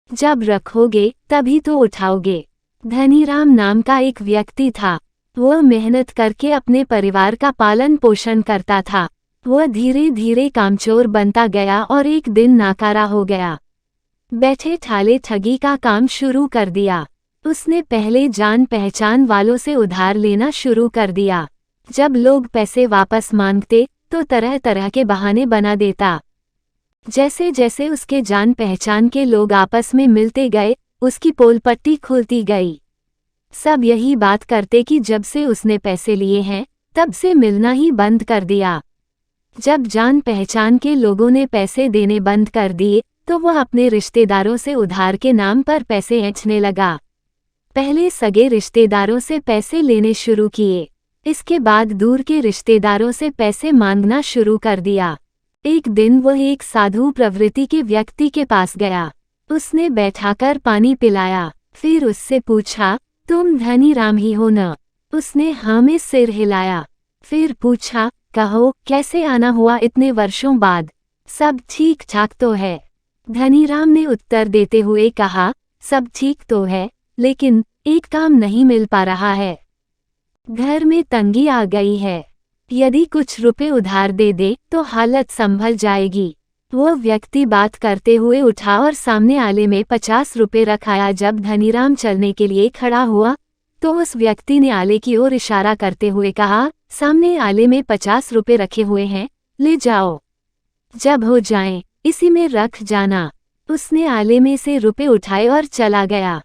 जब रखोगे तभी तो उठाओगे। धनीराम नाम का एक व्यक्ति था। वह मेहनत करके अपने परिवार का पालन पोषण करता था। वह धीरे धीरे कामचोर बनता गया और एक दिन नाकारा हो गया। बैठे ठाले ठगी का काम शुरू कर दिया। उसने पहले जान पहचान वालों से उधार लेना शुरू कर दिया। जब लोग पैसे वापस मांगते तो तरह तरह के बहाने बना देता। जैसे जैसे उसके जान पहचान के लोग आपस में मिलते गए, उसकी पोल पट्टी खुलती गई। सब यही बात करते कि जब से उसने पैसे लिए हैं तब से मिलना ही बंद कर दिया। जब जान पहचान के लोगों ने पैसे देने बंद कर दिए तो वह अपने रिश्तेदारों से उधार के नाम पर पैसे ऐंठने लगा। पहले सगे रिश्तेदारों से पैसे लेने शुरू किए, इसके बाद दूर के रिश्तेदारों से पैसे मांगना शुरू कर दिया। एक दिन वह एक साधु प्रवृत्ति के व्यक्ति के पास गया। उसने बैठाकर पानी पिलाया, फिर उससे पूछा, तुम धनीराम ही हो न? उसने हाँ में सिर हिलाया। फिर पूछा, कहो कैसे आना हुआ इतने वर्षों बाद? सब ठीक ठाक तो है? धनीराम ने उत्तर देते हुए कहा, सब ठीक तो है, लेकिन एक काम नहीं मिल पा रहा है। घर में तंगी आ गई है। यदि कुछ रुपए उधार दे दे तो हालत संभल जाएगी। वह व्यक्ति बात करते हुए उठा और सामने आले में 50 रुपए रखाया। जब धनीराम चलने के लिए खड़ा हुआ तो उस व्यक्ति ने आले की ओर इशारा करते हुए कहा, सामने आले में 50 रुपए रखे हुए हैं, ले जाओ। जब हो जाएं, इसी में रख जाना। उसने आले में से रुपए उठाए और चला गया।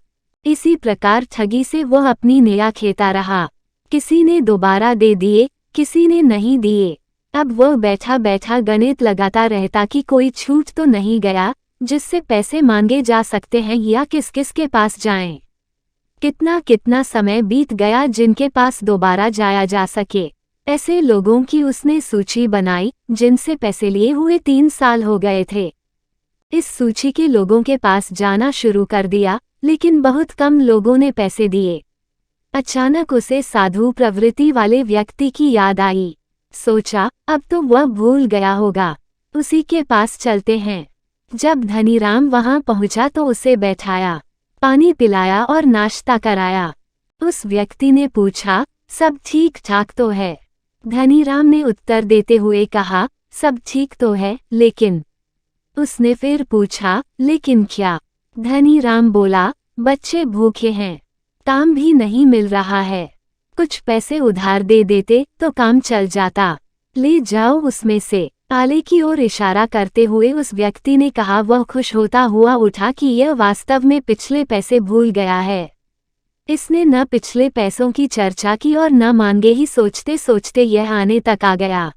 इसी प्रकार ठगी से वह अपनी नया खेता रहा। किसी ने दोबारा दे दिए, किसी ने नहीं दिए। अब वह बैठा बैठा गणित लगाता रहता कि कोई छूट तो नहीं गया जिससे पैसे मांगे जा सकते हैं या किस किस के पास जाएं। कितना कितना समय बीत गया जिनके पास दोबारा जाया जा सके। ऐसे लोगों की उसने सूची बनाई जिनसे पैसे लिए हुए 3 साल हो गए थे। इस सूची के लोगों के पास जाना शुरू कर दिया, लेकिन बहुत कम लोगों ने पैसे दिए। अचानक उसे साधु प्रवृत्ति वाले व्यक्ति की याद आई। सोचा, अब तो वह भूल गया होगा, उसी के पास चलते हैं। जब धनीराम वहां पहुंचा तो उसे बैठाया, पानी पिलाया और नाश्ता कराया। उस व्यक्ति ने पूछा, सब ठीक ठाक तो है? धनीराम ने उत्तर देते हुए कहा, सब ठीक तो है, लेकिन। उसने फिर पूछा, लेकिन क्या? धनीराम बोला, बच्चे भूखे हैं, काम भी नहीं मिल रहा है। कुछ पैसे उधार दे देते तो काम चल जाता, ले जाओ उसमें से। आले की ओर इशारा करते हुए उस व्यक्ति ने कहा। वह खुश होता हुआ उठा कि यह वास्तव में पिछले पैसे भूल गया है। इसने न पिछले पैसों की चर्चा की और न मांगे ही सोचते सोचते यह आने तक आ गया।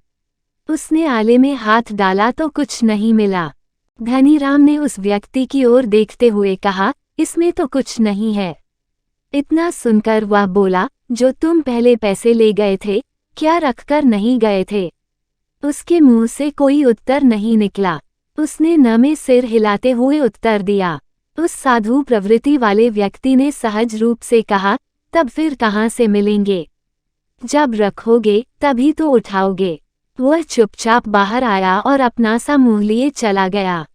उसने आले में हाथ डाला तो कुछ नहीं मिला। धनीराम ने उस व्यक्ति की ओर देखते हुए कहा, इसमें तो कुछ नहीं है। इतना सुनकर वह बोला, जो तुम पहले पैसे ले गए थे, क्या रखकर नहीं गए थे? उसके मुंह से कोई उत्तर नहीं निकला। उसने न में सिर हिलाते हुए उत्तर दिया। उस साधु प्रवृत्ति वाले व्यक्ति ने सहज रूप से कहा, तब फिर कहाँ से मिलेंगे? जब रखोगे तभी तो उठाओगे। वह चुपचाप बाहर आया और अपना सा मुंह लिए चला गया।